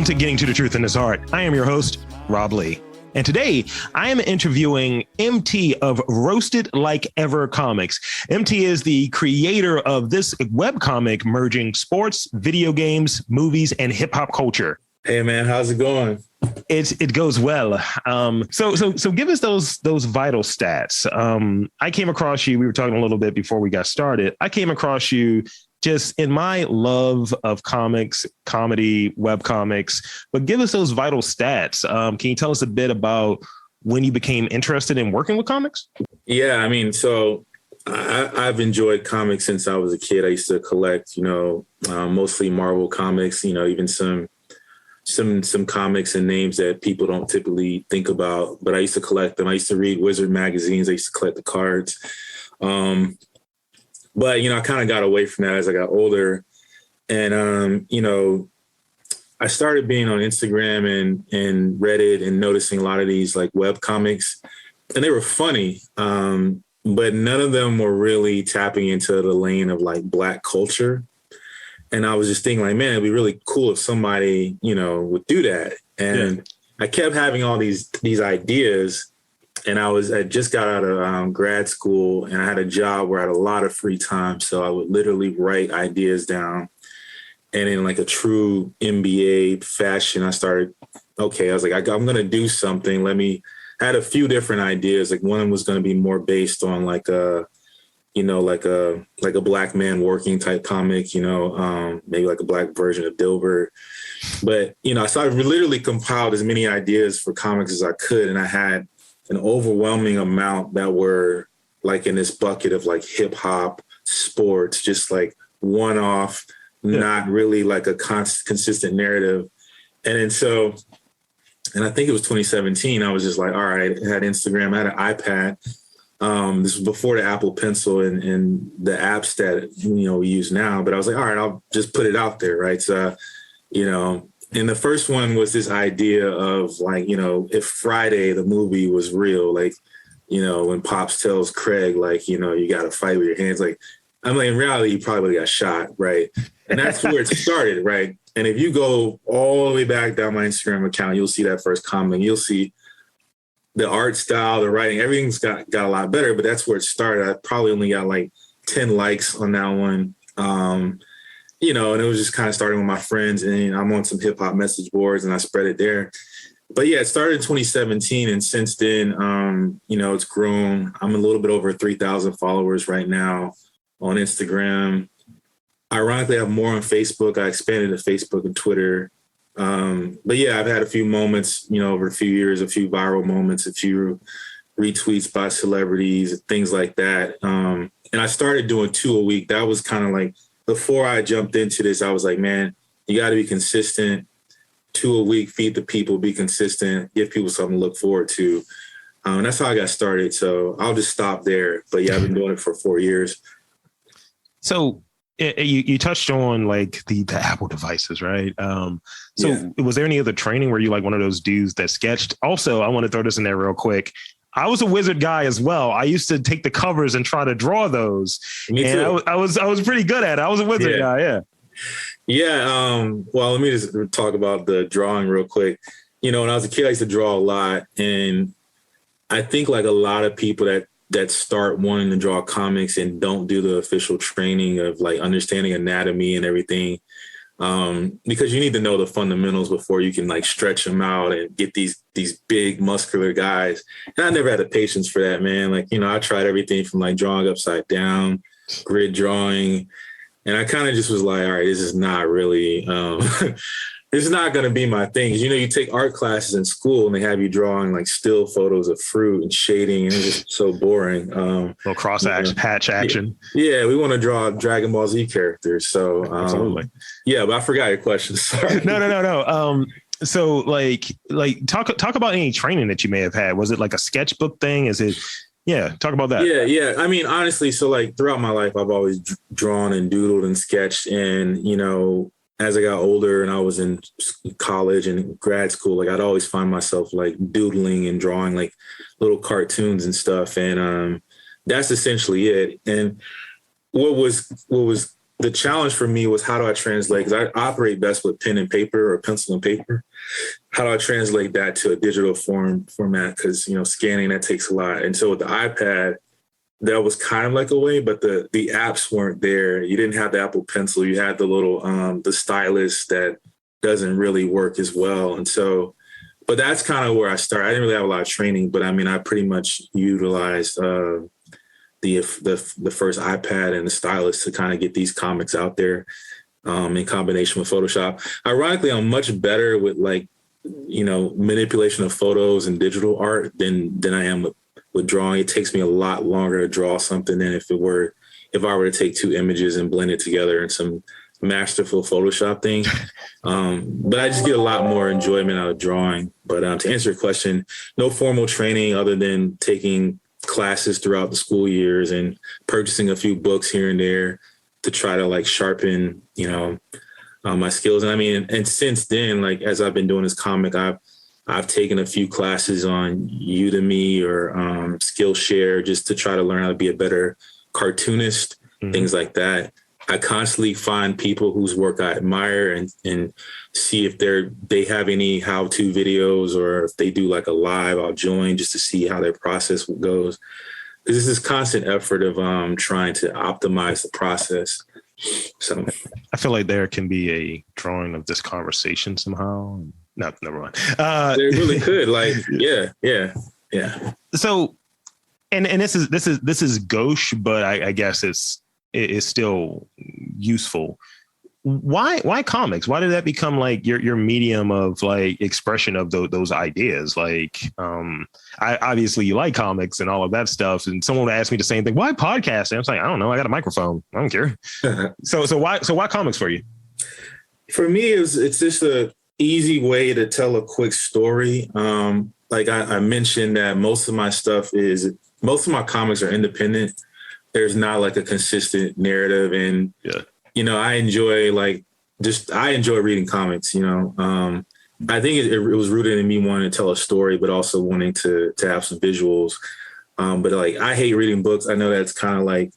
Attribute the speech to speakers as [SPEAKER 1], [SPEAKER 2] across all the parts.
[SPEAKER 1] to Getting to the Truth in His Heart. I am your host, Rob Lee. And today I am interviewing MT of Roasted Like Ever Comics. MT is the creator of this webcomic merging sports, video games, movies, and hip hop culture.
[SPEAKER 2] Hey man, how's it going?
[SPEAKER 1] It goes well. So give us those vital stats. I came across you. We were talking a little bit before we got started. I came across you just in my love of comics, comedy, web comics, but give us those vital stats. Can you tell us a bit about when you became interested in working with comics?
[SPEAKER 2] Yeah, I mean, so I've enjoyed comics since I was a kid. I used to collect, mostly Marvel comics, even some comics and names that people don't typically think about, but I used to collect them. I used to read Wizard magazines. I used to collect the cards. But, I kind of got away from that as I got older. And, I started being on Instagram and Reddit and noticing a lot of these like web comics, and they were funny. But none of them were really tapping into the lane of like Black culture. And I was just thinking like, man, it'd be really cool if somebody, would do that. And I kept having all these ideas. And I just got out of grad school, and I had a job where I had a lot of free time. So I would literally write ideas down. And in like a true MBA fashion, I was like, I'm going to do something. I had a few different ideas. Like one was going to be more based on like a Black man working type comic, maybe like a Black version of Dilbert. But, so I literally compiled as many ideas for comics as I could. And I had an overwhelming amount that were like in this bucket of like hip hop, sports, just like one off, not really like a consistent narrative. And I think it was 2017. I was just like, all right, I had Instagram, I had an iPad. This was before the Apple Pencil and the apps that, we use now. But I was like, all right, I'll just put it out there. Right. So, and the first one was this idea of like, if Friday, the movie was real, like, when Pops tells Craig, like, you got to fight with your hands. Like, I'm like, in reality, he probably got shot. Right. And that's where it started. Right. And if you go all the way back down my Instagram account, you'll see that first comment. You'll see the art style, the writing, everything's got a lot better, but that's where it started. I probably only got like 10 likes on that one. And it was just kind of starting with my friends, and I'm on some hip hop message boards and I spread it there. But yeah, it started in 2017. And since then, it's grown. I'm a little bit over 3,000 followers right now on Instagram. Ironically, I have more on Facebook. I expanded to Facebook and Twitter. But yeah, I've had a few moments, over a few years, a few viral moments, a few retweets by celebrities, things like that. And I started doing 2 a week. That was kind of like, before I jumped into this, I was like, man, you got to be consistent. 2 a week, feed the people, be consistent, give people something to look forward to. And that's how I got started. So I'll just stop there. But yeah, I've been doing it for 4 years.
[SPEAKER 1] So you touched on like the Apple devices, right? Was there any other training where you like one of those dudes that sketched? Also, I want to throw this in there real quick. I was a wizard guy as well. I used to take the covers and try to draw those.
[SPEAKER 2] Me too.
[SPEAKER 1] I was pretty good at it. I was a wizard guy. Yeah.
[SPEAKER 2] Yeah. Well, let me just talk about the drawing real quick. When I was a kid, I used to draw a lot. And I think like a lot of people that start wanting to draw comics and don't do the official training of like understanding anatomy and everything. Because you need to know the fundamentals before you can like stretch them out and get these big muscular guys. And I never had the patience for that, man. Like, I tried everything from like drawing upside down, grid drawing. And I kind of just was like, all right, this is not really, this is not going to be my thing. You take art classes in school and they have you drawing like still photos of fruit and shading, and it's just so boring.
[SPEAKER 1] Little cross action, patch action.
[SPEAKER 2] Yeah, we want to draw Dragon Ball Z characters. So
[SPEAKER 1] absolutely.
[SPEAKER 2] Yeah, but I forgot your question. Sorry.
[SPEAKER 1] No. So like talk about any training that you may have had. Was it like a sketchbook thing? Is it? Yeah, talk about that.
[SPEAKER 2] Yeah. I mean, honestly, so like throughout my life, I've always drawn and doodled and sketched, and as I got older and I was in college and grad school, like I'd always find myself like doodling and drawing like little cartoons and stuff. And that's essentially it. And what was the challenge for me was, how do I translate? Because I operate best with pen and paper or pencil and paper. How do I translate that to a digital format? Because, scanning, that takes a lot. And so with the iPad, that was kind of like a way, but the apps weren't there. You didn't have the Apple Pencil. You had the little, the stylus that doesn't really work as well. And so, but that's kind of where I started. I didn't really have a lot of training, but I mean, I pretty much utilized the first iPad and the stylus to kind of get these comics out there in combination with Photoshop. Ironically, I'm much better with manipulation of photos and digital art than I am with drawing. It takes me a lot longer to draw something than if I were to take two images and blend it together in some masterful Photoshop thing. But I just get a lot more enjoyment out of drawing. But to answer your question, no formal training other than taking classes throughout the school years and purchasing a few books here and there to try to sharpen, my skills. And I mean, and since then, as I've been doing this comic, I've taken a few classes on Udemy or Skillshare just to try to learn how to be a better cartoonist, things like that. I constantly find people whose work I admire and see if they have any how-to videos, or if they do a live, I'll join just to see how their process goes. Because it's this constant effort of trying to optimize the process. So
[SPEAKER 1] I feel like there can be a drawing of this conversation somehow. No, never mind.
[SPEAKER 2] They really could. Yeah.
[SPEAKER 1] So, and this is gauche, but I guess it's still useful. Why comics? Why did that become your medium of expression of those ideas? Obviously you like comics and all of that stuff. And someone would ask me the same thing. Why podcasting? I was like, I don't know. I got a microphone. I don't care. So why comics for you?
[SPEAKER 2] For me, it's just a easy way to tell a quick story. I mentioned that most of my comics are independent. There's not a consistent narrative, and I enjoy reading comics. I think it was rooted in me wanting to tell a story, but also wanting to have some visuals. But I hate reading books. I know that's kind of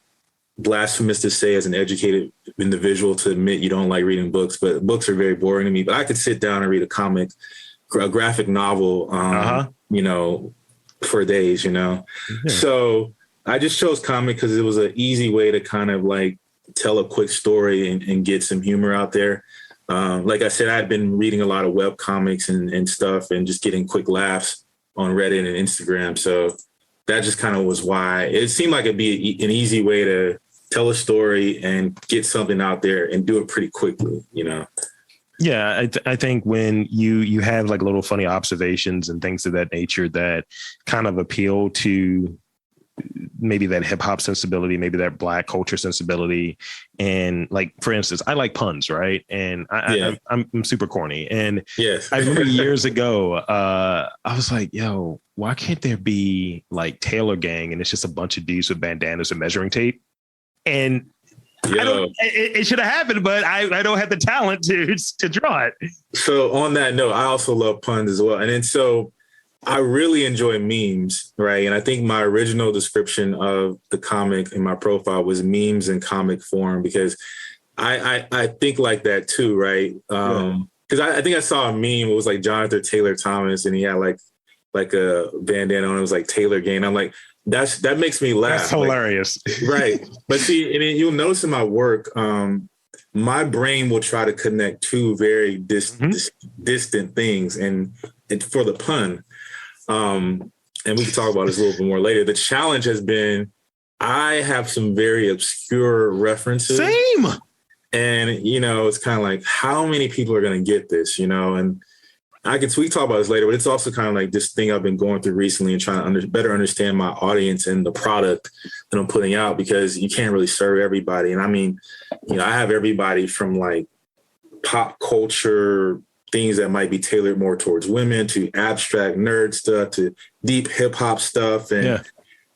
[SPEAKER 2] blasphemous to say as an educated individual, to admit you don't like reading books, but books are very boring to me. But I could sit down and read a graphic novel, for days, So I just chose comic because it was an easy way to kind of tell a quick story and get some humor out there. Like I said, I'd been reading a lot of web comics and stuff and just getting quick laughs on Reddit and Instagram. So that just kind of was why it seemed like it'd be an easy way to tell a story and get something out there and do it pretty quickly,
[SPEAKER 1] Yeah, I think when you have little funny observations and things of that nature that kind of appeal to maybe that hip hop sensibility, maybe that Black culture sensibility. And for instance, I like puns, right? And I'm super corny. And
[SPEAKER 2] yes.
[SPEAKER 1] I remember years ago, I was like, yo, why can't there be Taylor Gang? And it's just a bunch of dudes with bandanas and measuring tape. And it should have happened, but I don't have the talent to draw it.
[SPEAKER 2] So on that note, I also love puns as well. And then so I really enjoy memes, right? And I think my original description of the comic in my profile was memes in comic form, because I think like that too, right? Because I think I saw a meme. It was Jonathan Taylor Thomas, and he had like a bandana on. It was Taylor Gang. I'm like, that makes me laugh.
[SPEAKER 1] That's hilarious,
[SPEAKER 2] right? But see, and then you'll notice in my work, my brain will try to connect two very distant things, and for the pun. And we can talk about this a little bit more later. The challenge has been, I have some very obscure references.
[SPEAKER 1] Same.
[SPEAKER 2] And, it's kind of how many people are going to get this, and we can talk about this later, but it's also kind of this thing I've been going through recently and trying to better understand my audience and the product that I'm putting out, because you can't really serve everybody. And I mean, I have everybody from pop culture things that might be tailored more towards women, to abstract nerd stuff, to deep hip hop stuff. And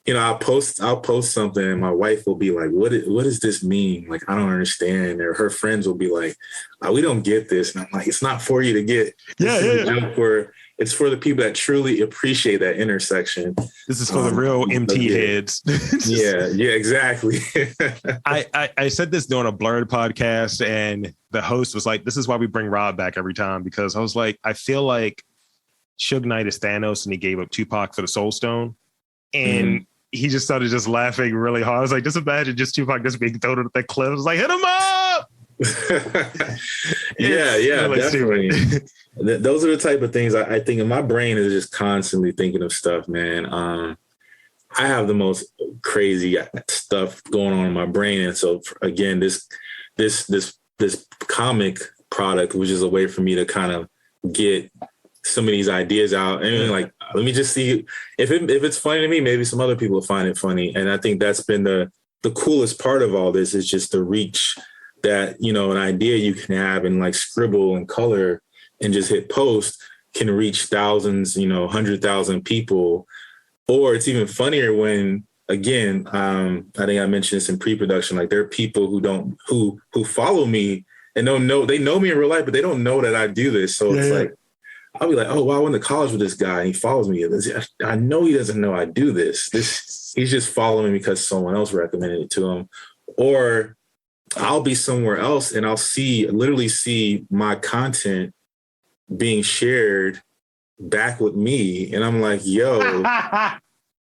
[SPEAKER 2] I'll post something and my wife will be like, what does this mean? Like, I don't understand. Or her friends will be like, we don't get this. And I'm like, it's not for you to get. This is a joke where it's for the people that truly appreciate that intersection.
[SPEAKER 1] This is for the real MT heads.
[SPEAKER 2] Yeah, exactly.
[SPEAKER 1] I said this during a Blurred podcast and the host was like, this is why we bring Rob back every time, because I was like, I feel like Suge Knight is Thanos and he gave up Tupac for the Soul Stone. And he just started just laughing really hard. I was like, just imagine just Tupac just being thrown at the cliff. I was like, hit him up.
[SPEAKER 2] Yeah, really definitely. Those are the type of things I think in my brain is just constantly thinking of stuff, man. I have the most crazy stuff going on in my brain. And so again, this comic product was just a way for me to kind of get some of these ideas out and like, let me just see if it's funny to me, maybe some other people will find it funny. And I think that's been the coolest part of all this is just the reach that, an idea you can have and like scribble and color and just hit post can reach thousands, 100,000 people. Or it's even funnier when, again, I think I mentioned this in pre-production, like there are people who follow me and they know me in real life, but they don't know that I do this. So it's like, I'll be like, oh, well, I went to college with this guy and he follows me. I know he doesn't know I do this. He's just following me because someone else recommended it to him. Or I'll be somewhere else and I'll literally see my content being shared back with me. And I'm like, yo, I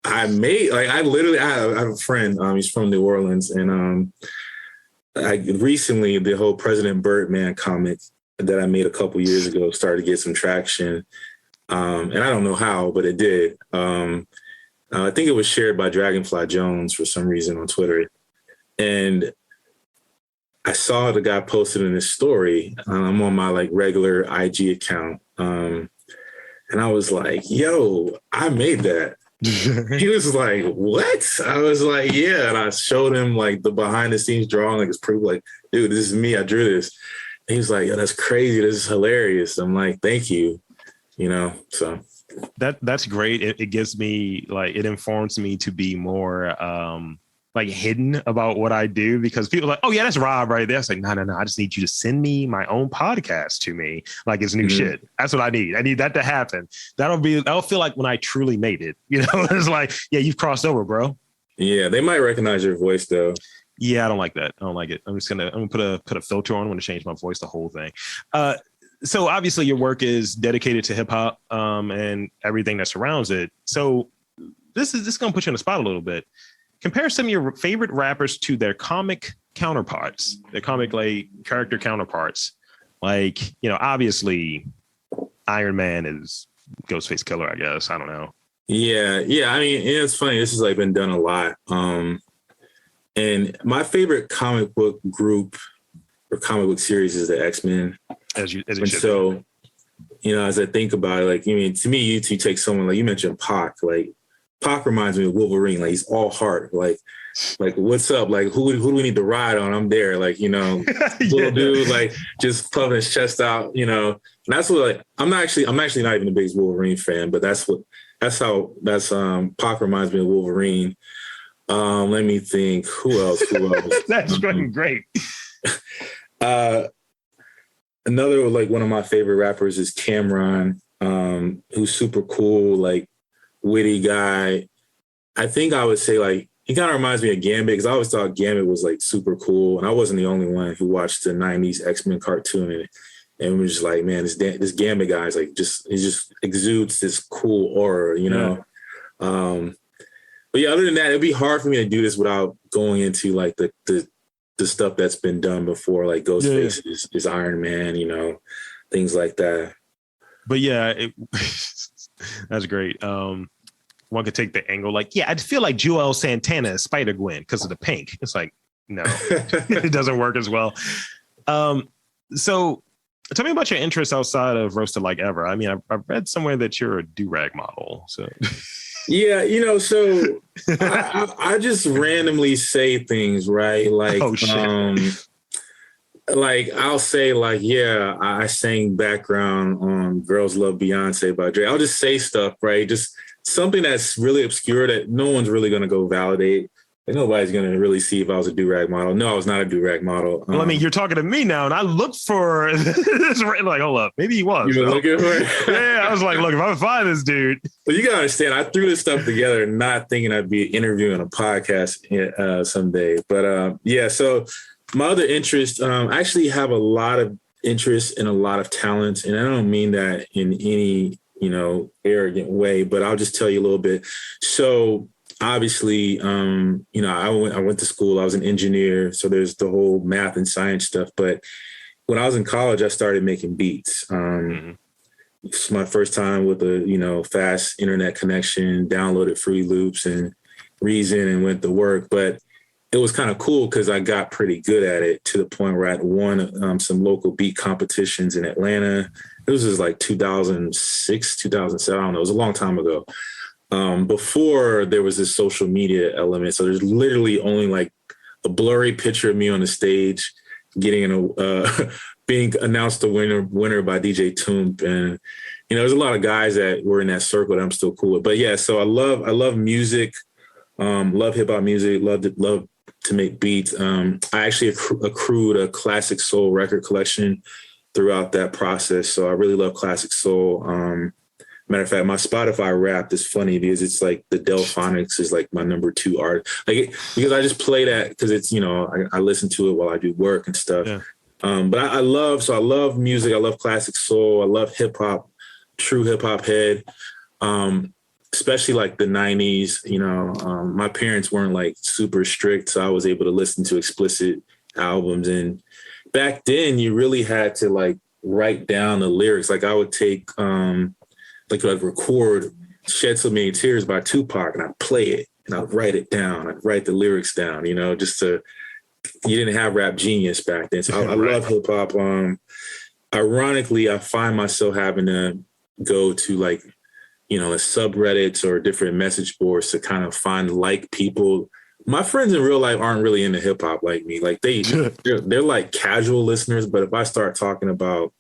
[SPEAKER 2] have a friend, he's from New Orleans. And recently the whole President Birdman comic that I made a couple years ago started to get some traction. And I don't know how, but it did. I think it was shared by Dragonfly Jones for some reason on Twitter. And I saw the guy posted in his story. I'm on my like regular IG account. And I was like, yo, I made that. He was like, what? I was like, yeah. And I showed him like the behind the scenes drawing, like it's proof, like, dude, this is me. I drew this. And he was like, yo, that's crazy. This is hilarious. I'm like, thank you. So
[SPEAKER 1] that's great. It gives me like, it informs me to be more like hidden about what I do, because people are like, oh yeah, that's Rob right there. It's like, no. I just need you to send me my own podcast to me. Like it's new shit. That's what I need. I need that to happen. That'll feel like when I truly made it, it's like, yeah, you've crossed over, bro.
[SPEAKER 2] Yeah. They might recognize your voice though.
[SPEAKER 1] Yeah. I don't like that. I don't like it. I'm gonna put a filter on. I'm gonna change my voice, the whole thing. So obviously your work is dedicated to hip hop, and everything that surrounds it. So this is gonna put you on the spot a little bit. Compare some of your favorite rappers to their comic counterparts, their comic like character counterparts. Like, obviously Iron Man is Ghostface Killer, I guess. I don't know.
[SPEAKER 2] Yeah. I mean, it's funny. This has like been done a lot. And my favorite comic book group or comic book series is the X-Men. So, as I think about it, like, to me, you take someone like you mentioned Pac, like Pac reminds me of Wolverine. Like he's all heart. Like what's up? Like who do we need to ride on? I'm there. Like, little dude, like just puffing his chest out, And that's what like, I'm actually not even the biggest Wolverine fan, but that's Pac reminds me of Wolverine. Let me think. Who else?
[SPEAKER 1] That's fucking great.
[SPEAKER 2] Another like one of my favorite rappers is Cameron, who's super cool, like witty guy. I think I would say like he kind of reminds me of Gambit, because I always thought Gambit was like super cool, and I wasn't the only one who watched the '90s X-Men cartoon and was just like, man, this Gambit guy is like he just exudes this cool aura, But yeah, other than that, it'd be hard for me to do this without going into like the stuff that's been done before, like Ghostface is Iron Man, things like that.
[SPEAKER 1] But yeah, that's great. One could take the angle like, yeah, I'd feel like Joel Santana is Spider-Gwen because of the pink. It's like, no, it doesn't work as well. So tell me about your interests outside of Roasted Like Ever. I mean, I've read somewhere that you're a do-rag model. So
[SPEAKER 2] yeah, so I just randomly say things, right? Like, oh, shit. Like I'll say like, yeah, I sang background on Girls Love Beyonce by Dre. I'll just say stuff, right? Just something that's really obscure that no one's really going to go validate. Like, nobody's going to really see if I was a do-rag model. No, I was not a do-rag model.
[SPEAKER 1] Well, I mean, you're talking to me now, and I looked for this. Like, hold up, maybe he was.
[SPEAKER 2] You were looking for it?
[SPEAKER 1] Yeah, I was like, look, if I find this dude.
[SPEAKER 2] Well, you got to understand, I threw this stuff together not thinking I'd be interviewing a podcast someday. But yeah, so my other interest, I actually have a lot of interest in a lot of talents. And I don't mean that in any, arrogant way, but I'll just tell you a little bit. So obviously, I went to school, I was an engineer. So there's the whole math and science stuff. But when I was in college, I started making beats. It's my first time with a, fast internet connection, downloaded Fruity Loops and Reason and went to work. But it was kind of cool because I got pretty good at it to the point where I'd won some local beat competitions in Atlanta. It was just like 2006, 2007. I don't know. It was a long time ago. Before there was this social media element. So there's literally only like a blurry picture of me on the stage getting being announced the winner by DJ Toomp. And, there's a lot of guys that were in that circle that I'm still cool with. But yeah, so I love music, love hip hop music, love to make beats. I actually accrued a classic soul record collection throughout that process. So I really love classic soul. Matter of fact, my Spotify Wrapped is funny because it's like the Delphonics is like my number 2 art. Because I just play that because it's, I listen to it while I do work and stuff. Yeah. But I love music. I love classic soul. I love hip hop, true hip hop head. Especially like the 90s, my parents weren't like super strict. So I was able to listen to explicit albums. And back then you really had to like write down the lyrics. Like I would take, I'd record Shed So Many Tears by Tupac and I'd play it and I'd write it down. I'd write the lyrics down, you didn't have Rap Genius back then. So I love hip hop. Ironically, I find myself having to go to like, subreddits or different message boards to kind of find like people. My friends in real life aren't really into hip hop like me. Like they're like casual listeners, but if I start talking about,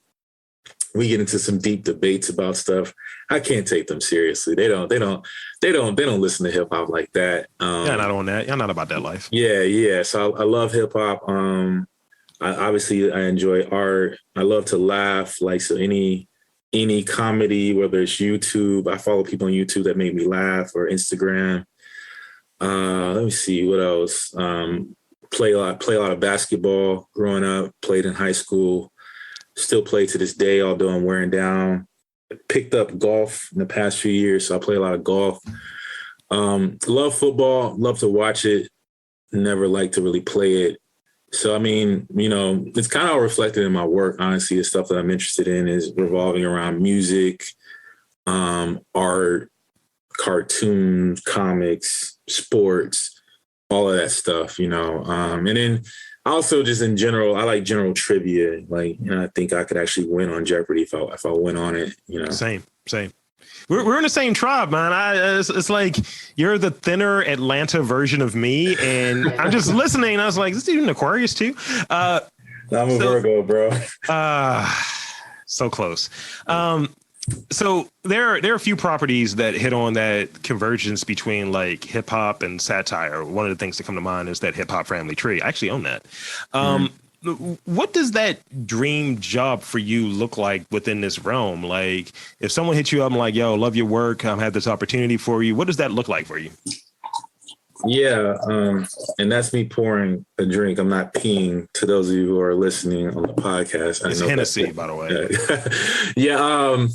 [SPEAKER 2] we get into some deep debates about stuff, I can't take them seriously. They don't listen to hip hop like that.
[SPEAKER 1] Yeah, not on that. You're not about that life.
[SPEAKER 2] Yeah. So I love hip hop. I enjoy art. I love to laugh. Like, so any comedy, whether it's YouTube, I follow people on YouTube that make me laugh, or Instagram. Let me see what else. Play a lot of basketball growing up, played in high school, still play to this day, although I'm wearing down. Picked up golf in the past few years, so I play a lot of golf. Love football, love to watch it, never like to really play it. So, I mean, it's kind of all reflected in my work. Honestly, the stuff that I'm interested in is revolving around music, art, cartoons, comics, sports, all of that stuff, and then also just in general, I like general trivia. Like, I think I could actually win on Jeopardy if I went on it,
[SPEAKER 1] Same. We're in the same tribe, man. It's like you're the thinner Atlanta version of me, and I'm just listening. I was like, is this dude an Aquarius too?
[SPEAKER 2] I'm a Virgo, bro.
[SPEAKER 1] So close. So there are a few properties that hit on that convergence between like hip hop and satire. One of the things that come to mind is that Hip Hop Family Tree. I actually own that. What does that dream job for you look like within this realm? Like, if someone hits you up and like, yo, love your work, I have this opportunity for you. What does that look like for you?
[SPEAKER 2] Yeah. And that's me pouring a drink. I'm not peeing, to those of you who are listening on the podcast.
[SPEAKER 1] It's Hennessy, by the way.
[SPEAKER 2] Yeah.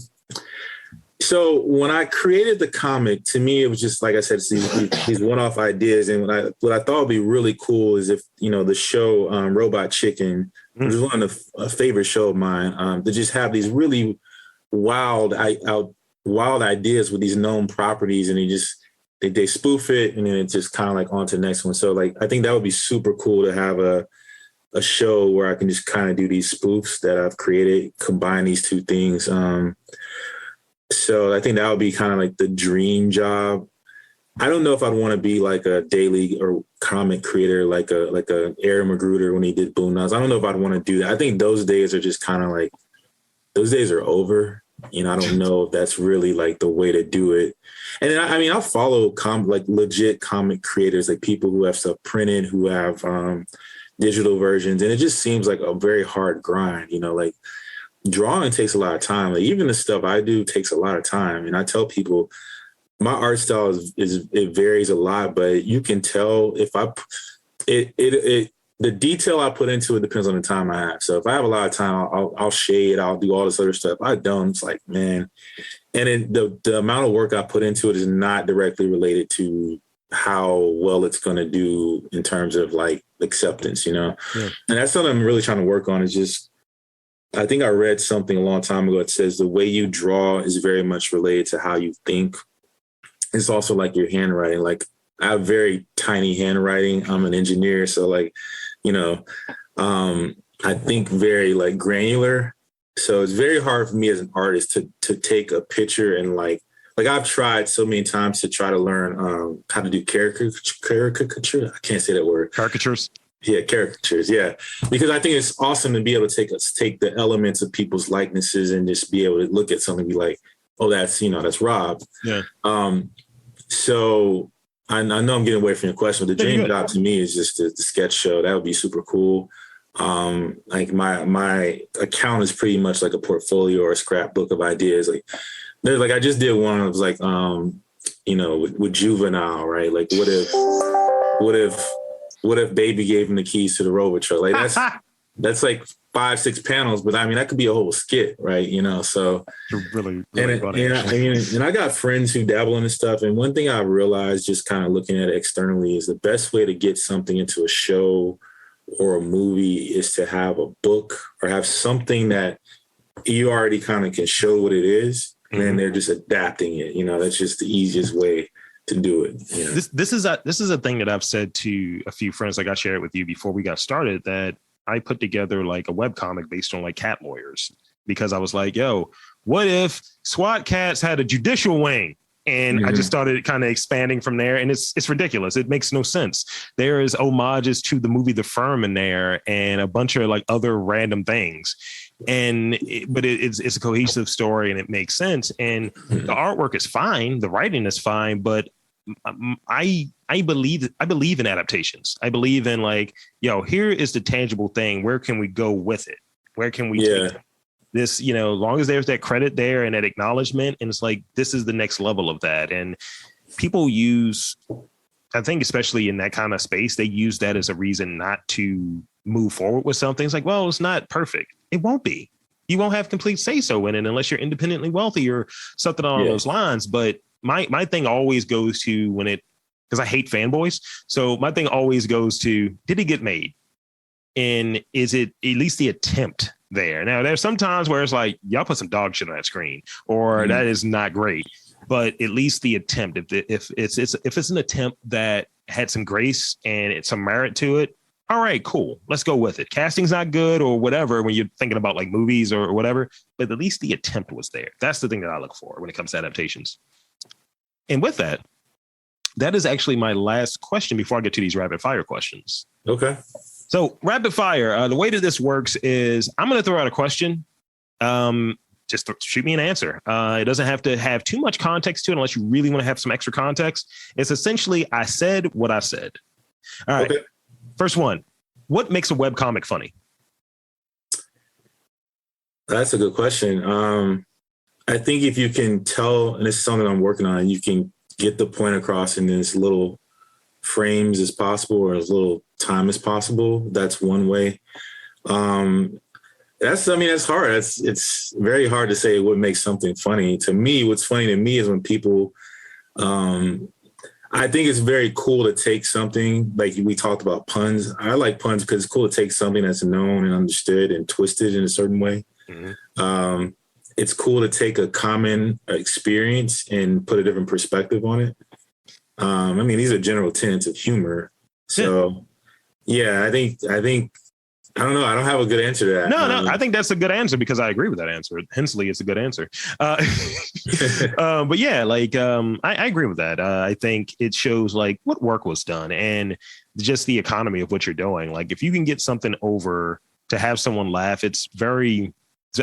[SPEAKER 2] So when I created the comic, to me, it was just, like I said, these one-off ideas. And what I thought would be really cool is if, the show Robot Chicken, which was one of a favorite show of mine, to just have these really wild ideas with these known properties, and they spoof it, and then it's just kind of like on to the next one. So like, I think that would be super cool to have a show where I can just kind of do these spoofs that I've created, combine these two things. So I think that would be kind of like the dream job. I don't know if I'd want to be like a daily or comic creator, like a Aaron Magruder when he did Boondocks. I don't know if I'd want to do that. I think those days are just kind of like, those days are over. I don't know if that's really like the way to do it. And then, I mean, I'll follow like legit comic creators, like people who have stuff printed, who have digital versions. And it just seems like a very hard grind, like drawing takes a lot of time. Like even the stuff I do takes a lot of time. And I tell people my art style is it varies a lot, but you can tell if the detail I put into it depends on the time I have. So if I have a lot of time, I'll shade, I'll do all this other stuff. I don't. It's like, man. And then the amount of work I put into it is not directly related to how well it's going to do in terms of like acceptance, Yeah. And that's something I'm really trying to work on is just, I think I read something a long time ago. It says the way you draw is very much related to how you think. It's also like your handwriting. Like I have very tiny handwriting. I'm an engineer. So like, I think very like granular. So it's very hard for me as an artist to take a picture and like I've tried so many times to try to learn how to do caricature. I can't say that word.
[SPEAKER 1] Caricatures.
[SPEAKER 2] Yeah, caricatures. Yeah, because I think it's awesome to be able to take the elements of people's likenesses and just be able to look at something and be like, oh, that's Rob.
[SPEAKER 1] Yeah.
[SPEAKER 2] So I know I'm getting away from your question, but the dream job to me is just the sketch show. That would be super cool. Like my account is pretty much like a portfolio or a scrapbook of ideas. Like there's like I just did one. It was like with Juvenile, right? Like what if Baby gave him the keys to the Rover truck? Like that's like 5-6 panels, but I mean that could be a whole skit, right? So
[SPEAKER 1] you're really funny.
[SPEAKER 2] And I got friends who dabble in this stuff. And one thing I realized just kind of looking at it externally is the best way to get something into a show or a movie is to have a book or have something that you already kind of can show what it is, and then they're just adapting it. That's just the easiest way to do it.
[SPEAKER 1] This is a thing that I've said to a few friends, like I shared with you before we got started, that I put together like a webcomic based on like cat lawyers, because I was like, yo, what if SWAT cats had a judicial wing? And I just started kind of expanding from there. And it's ridiculous. It makes no sense. There is homages to the movie The Firm in there and a bunch of like other random things. But it's a cohesive story and it makes sense. And the artwork is fine. The writing is fine. But I believe in adaptations. I believe in like, here is the tangible thing. Where can we go with it? Where can we take it? This, as long as there's that credit there and that acknowledgement, and it's like, this is the next level of that. And people use, I think, especially in that kind of space, they use that as a reason not to move forward with something. It's like, well, it's not perfect. It won't be. You won't have complete say so in it unless you're independently wealthy or something along those lines. But my thing always goes to because I hate fanboys. So my thing always goes to, did it get made? And is it at least the attempt there? Now, there's some times where it's like, y'all put some dog shit on that screen, or that is not great. But at least the attempt, if it's an attempt that had some grace and it's some merit to it, all right, cool. Let's go with it. Casting's not good or whatever when you're thinking about like movies or whatever, but at least the attempt was there. That's the thing that I look for when it comes to adaptations. And with that, that is actually my last question before I get to these rapid fire questions.
[SPEAKER 2] Okay.
[SPEAKER 1] So rapid fire, the way that this works is I'm going to throw out a question. Just shoot me an answer. It doesn't have to have too much context to it unless you really want to have some extra context. It's essentially, I said what I said. All right. Okay. First one. What makes a webcomic funny?
[SPEAKER 2] That's a good question. I think if you can tell, and this is something I'm working on, you can get the point across in as little frames as possible or as little time as possible. That's one way. That's hard. It's very hard to say what makes something funny. To me, what's funny to me is when people, I think it's very cool to take something, like we talked about puns. I like puns because it's cool to take something that's known and understood and twisted in a certain way. Mm-hmm. It's cool to take a common experience and put a different perspective on it. These are general tenets of humor. So yeah, I think, I don't know. I don't have a good answer to that.
[SPEAKER 1] No, I think that's a good answer because I agree with that answer. Hensley, it's a good answer. But yeah, I agree with that. I think it shows like what work was done and just the economy of what you're doing. Like if you can get something over to have someone laugh, it's very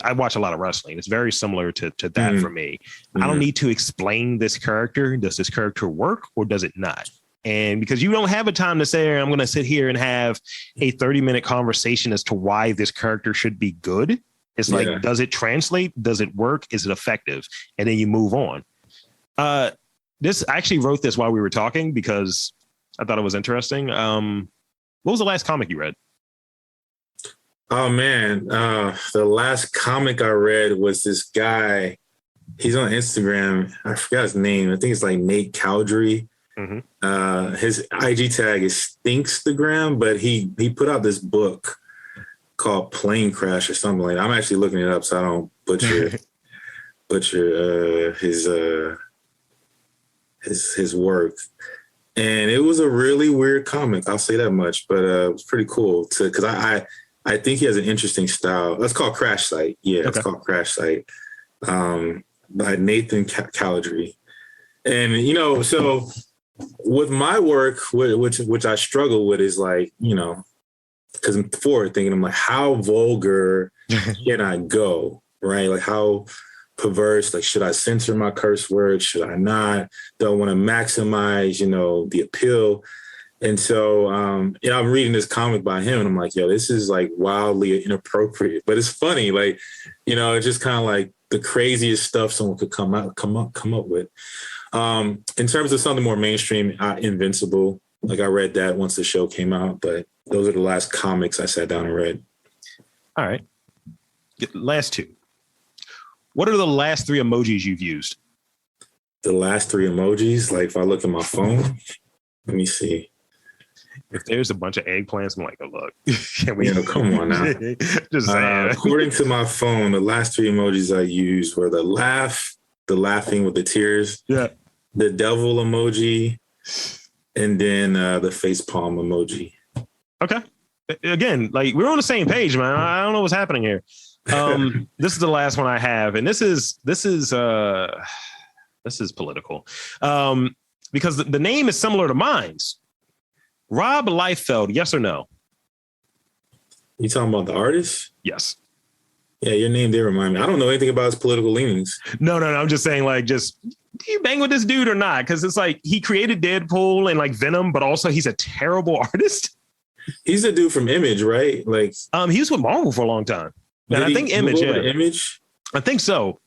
[SPEAKER 1] I watch a lot of wrestling. It's very similar to that for me. I don't need to explain this character. Does this character work or does it not? And because you don't have a time to say, I'm going to sit here and have a 30-minute conversation as to why this character should be good. It's like, does it translate? Does it work? Is it effective? And then you move on. I actually wrote this while we were talking because I thought it was interesting. What was the last comic you read?
[SPEAKER 2] Oh, man. The last comic I read was this guy. He's on Instagram. I forgot his name. I think it's like Nate Cowdery. His IG tag is Stinkstagram, but he put out this book called Plane Crash or something like that. I'm actually looking it up so I don't butcher his work. And it was a really weird comic. I'll say that much, but it was pretty cool because I think he has an interesting style. That's called Crash Site. Yeah, It's called Crash Site by Nathan Cowdery. And, you know, so with my work, which I struggle with is like, you know, because I'm forward thinking, I'm like, how vulgar can I go, right? Like how perverse, like, should I censor my curse words? Should I not? Do I want to maximize, you know, the appeal? And so, you know, I'm reading this comic by him and I'm like, yo, this is like wildly inappropriate, but it's funny. Like, you know, it's just kind of like the craziest stuff someone could come up with. In terms of something more mainstream, Invincible, like I read that once the show came out, but those are the last comics I sat down and read.
[SPEAKER 1] All right. Last two. What are the last three emojis you've used?
[SPEAKER 2] The last three emojis, like if I look at my phone, let me see.
[SPEAKER 1] If there's a bunch of eggplants, I'm like, oh, look.
[SPEAKER 2] Can we? Come on now.
[SPEAKER 1] Just saying.
[SPEAKER 2] According to my phone, the last three emojis I used were the laughing with the tears, the devil emoji, and then the facepalm emoji. Okay.
[SPEAKER 1] Again, like we're on the same page, man. I don't know what's happening here. This is the last one I have, and this is political, because the name is similar to mine's. Rob Liefeld, yes or no?
[SPEAKER 2] You talking about the artist?
[SPEAKER 1] Yes.
[SPEAKER 2] Yeah, your name did remind me. I don't know anything about his political leanings.
[SPEAKER 1] No. I'm just saying, like, do you bang with this dude or not? Because it's like he created Deadpool and like Venom, but also he's a terrible artist.
[SPEAKER 2] He's a dude from Image, right? Like,
[SPEAKER 1] he was with Marvel for a long time. And I think Image,
[SPEAKER 2] Image?
[SPEAKER 1] I think so.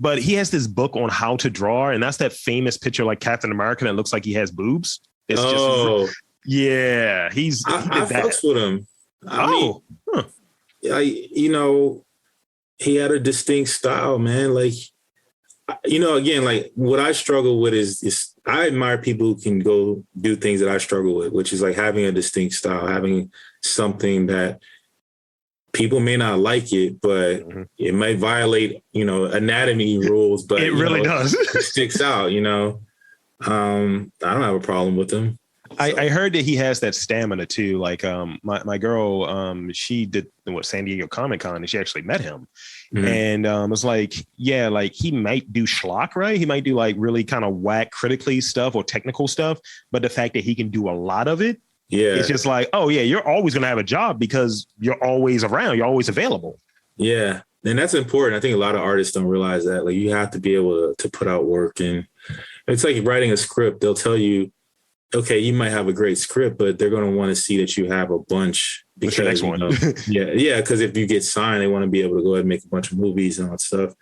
[SPEAKER 1] But he has this book on how to draw, and that's that famous picture like Captain America that looks like he has boobs. It's just yeah, I
[SPEAKER 2] fucks with him. I mean, you know, he had a distinct style, man. Like, you know, again, like what I struggle with is I admire people who can go do things that I struggle with, which is like having a distinct style, having something that people may not like it, but it might violate, you know, anatomy rules, but
[SPEAKER 1] it really does.
[SPEAKER 2] It sticks out, you know. I don't have a problem with him. So.
[SPEAKER 1] I heard that he has that stamina too. Like my girl, she did San Diego Comic-Con and she actually met him. And it was like, yeah, like he might do schlock, right? He might do like really kind of whack critically stuff or technical stuff. But the fact that he can do a lot of it, it's just like, oh yeah, you're always going to have a job because you're always around. You're always available.
[SPEAKER 2] Yeah. And that's important. I think a lot of artists don't realize that. Like you have to be able to put out work. And it's like writing a script. They'll tell you, okay, you might have a great script, but they're going to want to see that you have a bunch.
[SPEAKER 1] What's your next one?
[SPEAKER 2] Yeah. Because if you get signed, they want to be able to go ahead and make a bunch of movies and all that stuff.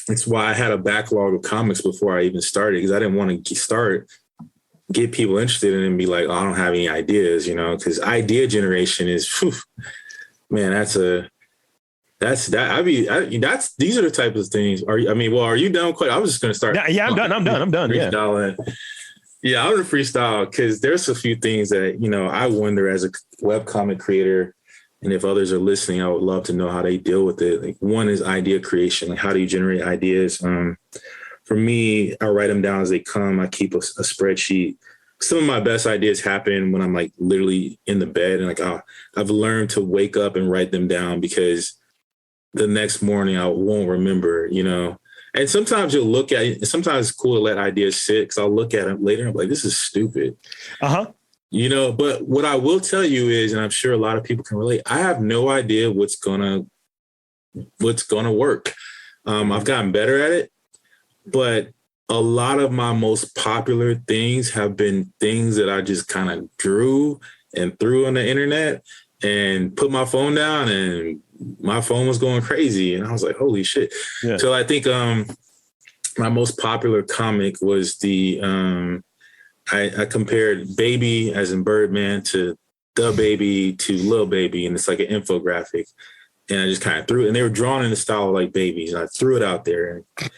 [SPEAKER 2] It's why I had a backlog of comics before I even started, because I didn't want to get people interested in it and be like, oh, I don't have any ideas, you know, because idea generation is, man, these are the type of things. Are you done? I was just going to start.
[SPEAKER 1] Yeah, I'm done.
[SPEAKER 2] Yeah, I'm going to freestyle because there's a few things that, you know, I wonder as a webcomic creator, and if others are listening, I would love to know how they deal with it. Like one is idea creation. Like how do you generate ideas? For me, I write them down as they come. I keep a spreadsheet. Some of my best ideas happen when I'm like literally in the bed and like I've learned to wake up and write them down because the next morning I won't remember, you know. And sometimes you'll look at it. Sometimes it's cool to let ideas sit because I'll look at them later and I'm like, this is stupid. You know, but what I will tell you is, and I'm sure a lot of people can relate, I have no idea what's going to what's going to work. I've gotten better at it, but a lot of my most popular things have been things that I just kind of drew and threw on the internet and put my phone down, and my phone was going crazy. And I was like, holy shit. Yeah. So I think my most popular comic was the, I compared Baby as in Birdman to The Baby to Lil Baby. And it's like an infographic. And I just kind of threw it. And they were drawn in the style of like babies. And I threw it out there. And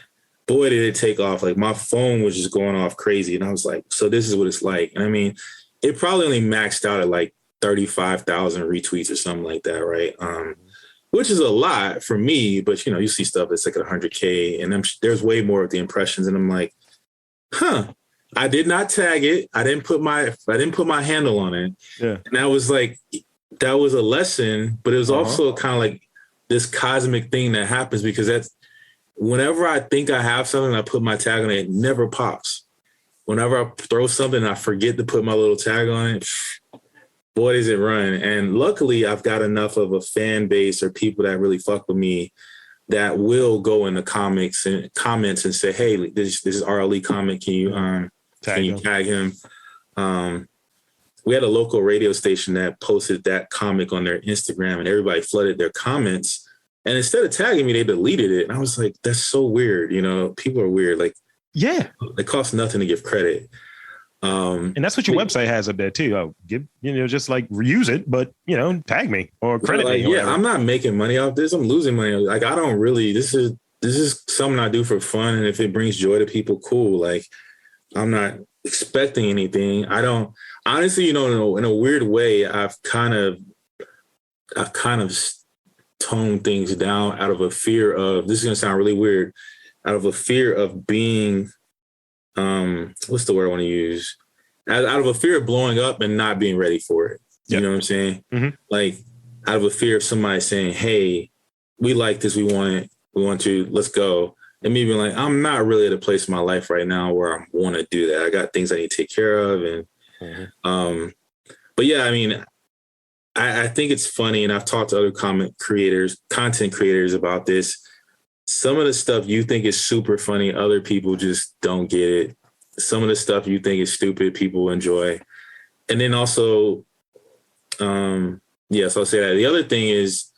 [SPEAKER 2] boy, did it take off. Like my phone was just going off crazy. And I was like, so this is what it's like. And I mean, it probably only maxed out at like 35,000 retweets or something like that, right? Which is a lot for me, but you see stuff that's like 100K, and there's way more of the impressions, and I'm like, I did not tag it. I didn't put my handle on it. Yeah. And that was a lesson, but it was also kind of like this cosmic thing that happens, because that's whenever I think I have something, I put my tag on it, it never pops. Whenever I throw something, I forget to put my little tag on it. Boy, does it run. And luckily, I've got enough of a fan base or people that really fuck with me that will go in the comics and comments and say, hey, this is RLE comic. Can you tag him? We had a local radio station that posted that comic on their Instagram, and everybody flooded their comments. And instead of tagging me, they deleted it. And I was like, that's so weird. People are weird. Like, yeah, it costs nothing to give credit.
[SPEAKER 1] And that's what your website has up there too. Oh, just like reuse it, but tag me or credit me.
[SPEAKER 2] Yeah, I'm not making money off this. I'm losing money. Like I don't really. This is something I do for fun, and if it brings joy to people, cool. Like I'm not expecting anything. I don't honestly. In a weird way, I've kind of toned things down out of a fear of. This is gonna sound really weird. Out of a fear of being. What's the word I want to use? Out of a fear of blowing up and not being ready for it. You know what I'm saying? Mm-hmm. Like out of a fear of somebody saying, hey, we like this. We want to, let's go. And me being like, I'm not really at a place in my life right now where I want to do that. I got things I need to take care of. And, but yeah, I mean, I think it's funny. And I've talked to other content creators about this. Some of the stuff you think is super funny, other people just don't get it. Some of the stuff you think is stupid, people enjoy. And then also, so I'll say that. The other thing is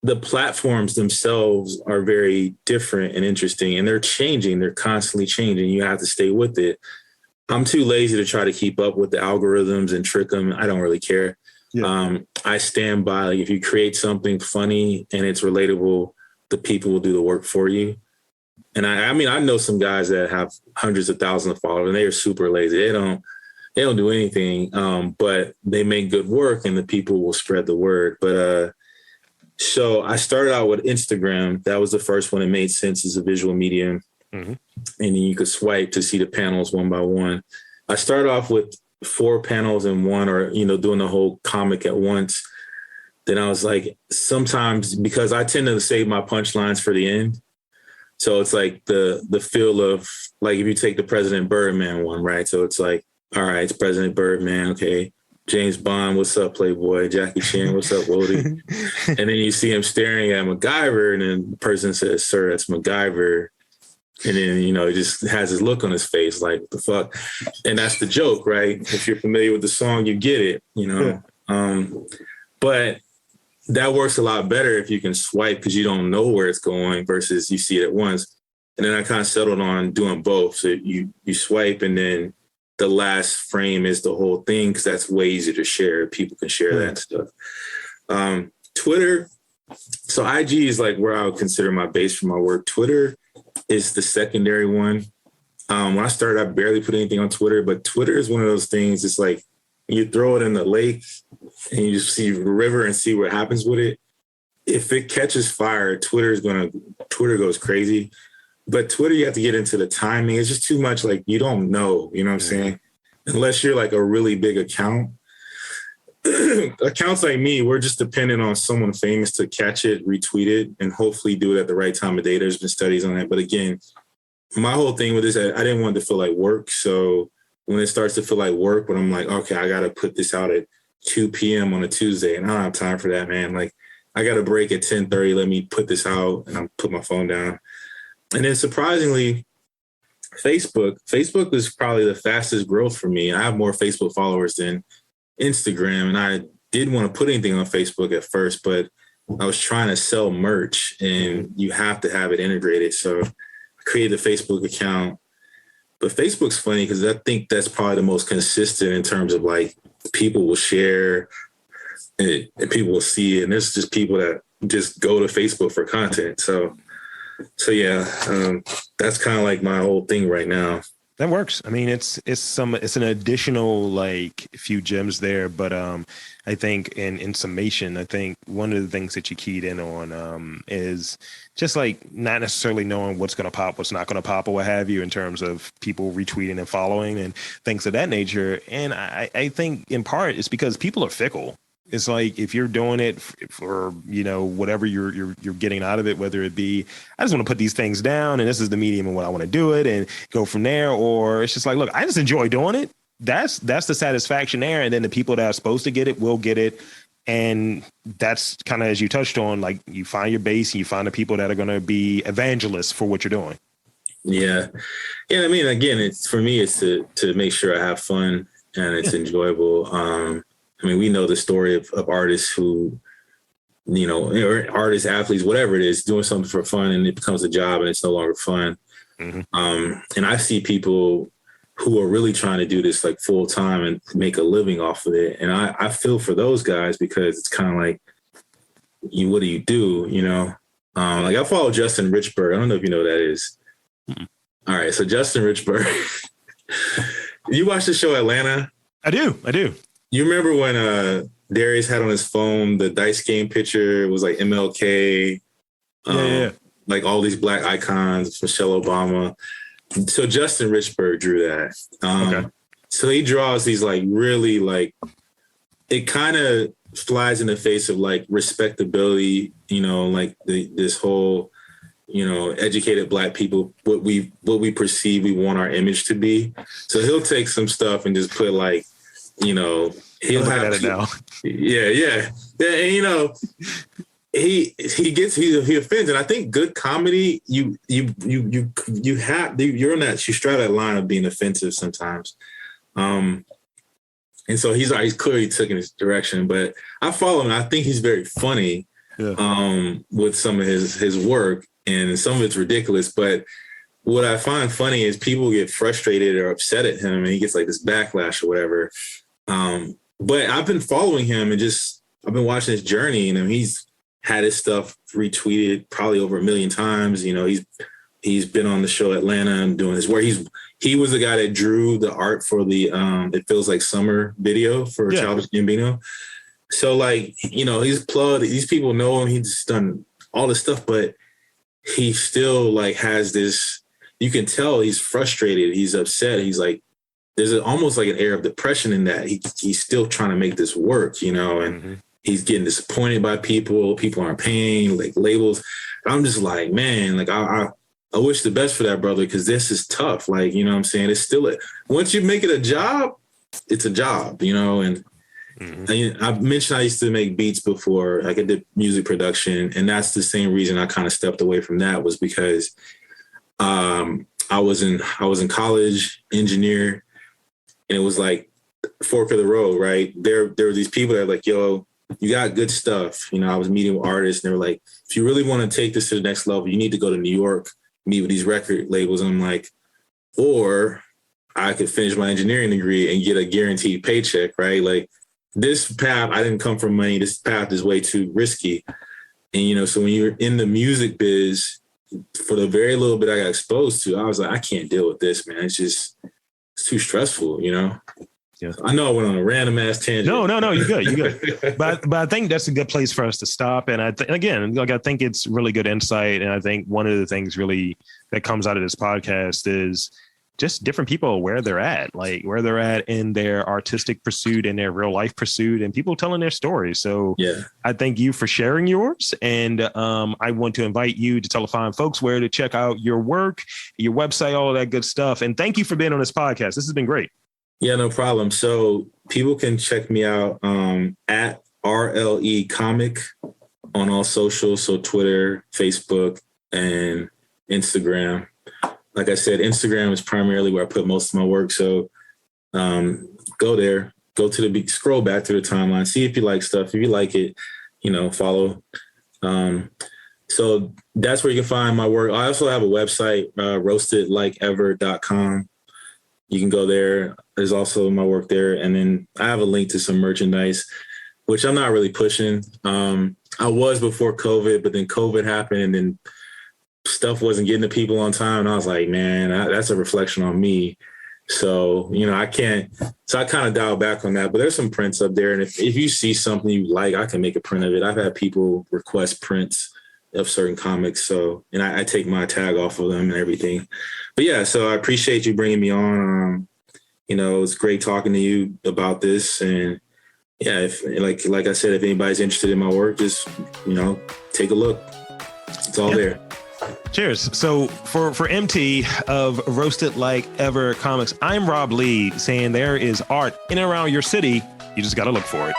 [SPEAKER 2] the platforms themselves are very different and interesting, and they're changing. They're constantly changing. You have to stay with it. I'm too lazy to try to keep up with the algorithms and trick them. I don't really care. Yeah. I stand by, like, if you create something funny and it's relatable, the people will do the work for you. And I mean, I know some guys that have hundreds of thousands of followers, and they are super lazy. They don't do anything, but they make good work, and the people will spread the word. But so I started out with Instagram. That was the first one that made sense as a visual medium. Mm-hmm. And then you could swipe to see the panels one by one. I started off with 4 panels in one, or, doing the whole comic at once. Then I was like, sometimes, because I tend to save my punchlines for the end. So it's like the feel of, like, if you take the President Birdman one, right? So it's like, all right, it's President Birdman. Okay. James Bond, what's up, Playboy? Jackie Chan, what's up, Wody? And then you see him staring at MacGyver, and then the person says, sir, that's MacGyver. And then, he just has his look on his face, like, what the fuck? And that's the joke, right? If you're familiar with the song, you get it, Yeah. But that works a lot better if you can swipe, because you don't know where it's going versus you see it at once. And then I kind of settled on doing both. So you swipe, and then the last frame is the whole thing, because that's way easier to share. People can share that stuff. Twitter. So IG is like where I would consider my base for my work. Twitter is the secondary one. When I started, I barely put anything on Twitter, but Twitter is one of those things. It's like you throw it in the lake and you just see the river and see what happens with it. If it catches fire, Twitter goes crazy. But Twitter, you have to get into the timing. It's just too much. Like, you don't know, you know what I'm saying? Unless you're like a really big account. Accounts like me, we're just dependent on someone famous to catch it, retweet it, and hopefully do it at the right time of day. There's been studies on that. But again, my whole thing with this, I didn't want it to feel like work. So when it starts to feel like work, when I'm like, okay, I got to put this out at 2 p.m. on a Tuesday, and I don't have time for that, man. Like, I got a break at 10:30. Let me put this out, and I put my phone down. And then surprisingly, Facebook was probably the fastest growth for me. I have more Facebook followers than Instagram, and I didn't want to put anything on Facebook at first, but I was trying to sell merch, and you have to have it integrated. So I created a Facebook account. But Facebook's funny because I think that's probably the most consistent in terms of like people will share and people will see it. And there's just people that just go to Facebook for content. So yeah, that's kind of like my whole thing right now.
[SPEAKER 1] That works. I mean, it's an additional like few gems there, but I think in summation, I think one of the things that you keyed in on is just like not necessarily knowing what's going to pop, what's not going to pop, or what have you, in terms of people retweeting and following and things of that nature. And I think in part it's because people are fickle. It's like if you're doing it for, you know, whatever you're getting out of it, whether it be, I just want to put these things down and this is the medium and what I want to do it and go from there. Or it's just like, look, I just enjoy doing it. That's the satisfaction there. And then the people that are supposed to get it will get it. And that's kind of, as you touched on, like you find your base and you find the people that are going to be evangelists for what you're doing.
[SPEAKER 2] Yeah. Yeah. I mean, again, it's for me, it's to make sure I have fun and it's enjoyable. I mean, we know the story of artists who, you know, or artists, athletes, whatever it is, doing something for fun and it becomes a job and it's no longer fun. Mm-hmm. And I see people who are really trying to do this like full time and make a living off of it. And I feel for those guys because it's kind of like, what do you do? You know, like I follow Justin Richburg. I don't know if you know who that is. Mm-hmm. All right. So Justin Richburg, you watch the show Atlanta?
[SPEAKER 1] I do.
[SPEAKER 2] You remember when Darius had on his phone the dice game picture? It was like MLK, like all these black icons, Michelle Obama. So Justin Richburg drew that. Okay. So he draws these like really like, it kind of flies in the face of like respectability, you know, like this whole, you know, educated black people, what we perceive we want our image to be. So he'll take some stuff and just put like, you know, he'll have it now. Yeah. And you know, he offends, and I think good comedy, you're on that, you straddle that line of being offensive sometimes. And so he's clearly taking his direction, but I follow him. I think he's very funny with some of his work, and some of it's ridiculous. But what I find funny is people get frustrated or upset at him, and he gets like this backlash or whatever. But I've been following him and I've been watching his journey, and he's had his stuff retweeted probably over 1 million times. You know, he's been on the show Atlanta and doing his work. He was the guy that drew the art for the It Feels Like Summer video for Childish Gambino. So like, you know, he's plugged. These people know him. He's done all this stuff, but he still like has this, you can tell he's frustrated. He's upset. He's like, there's almost like an air of depression in that he's still trying to make this work, you know, and he's getting disappointed by people. People aren't paying, like labels. I'm just like, man, like I wish the best for that brother, because this is tough. Like, you know what I'm saying? It's still once you make it a job, it's a job, you know. And I mentioned I used to make beats before, like I did music production, and that's the same reason I kind of stepped away from that, was because I was in college, engineer. And it was like fork of the road, right? There were these people that were like, yo, you got good stuff. You know, I was meeting with artists, and they were like, if you really want to take this to the next level, you need to go to New York, meet with these record labels. And I'm like, or I could finish my engineering degree and get a guaranteed paycheck, right? Like this path, I didn't come from money. This path is way too risky. And, you know, so when you're in the music biz, for the very little bit I got exposed to, I was like, I can't deal with this, man. It's too stressful, you know? Yeah. I know I went on a random ass tangent.
[SPEAKER 1] No, you're good. But I think that's a good place for us to stop. And I think it's really good insight. And I think one of the things really that comes out of this podcast is just different people where they're at in their artistic pursuit and their real life pursuit, and people telling their stories. So I thank you for sharing yours. And I want to invite you to tell the fine folks where to check out your work, your website, all of that good stuff. And thank you for being on this podcast. This has been great.
[SPEAKER 2] Yeah, no problem. So people can check me out at RLE Comic on all socials. So Twitter, Facebook, and Instagram. Like I said, Instagram is primarily where I put most of my work. So go there, scroll back to the timeline, see if you like stuff. If you like it, follow. So that's where you can find my work. I also have a website, roastedlikeever.com. You can go there. There's also my work there. And then I have a link to some merchandise, which I'm not really pushing. I was before COVID, but then COVID happened and then stuff wasn't getting to people on time. And I was like, man, that's a reflection on me. So, I can't. So I kind of dialed back on that. But there's some prints up there. And if you see something you like, I can make a print of it. I've had people request prints of certain comics. So, and I take my tag off of them and everything. But yeah, so I appreciate you bringing me on. It was great talking to you about this. And yeah, if like I said, if anybody's interested in my work, just, take a look. It's all there.
[SPEAKER 1] Cheers. So for MT of Roasted Like Ever Comics, I'm Rob Lee saying there is art in and around your city. You just got to look for it.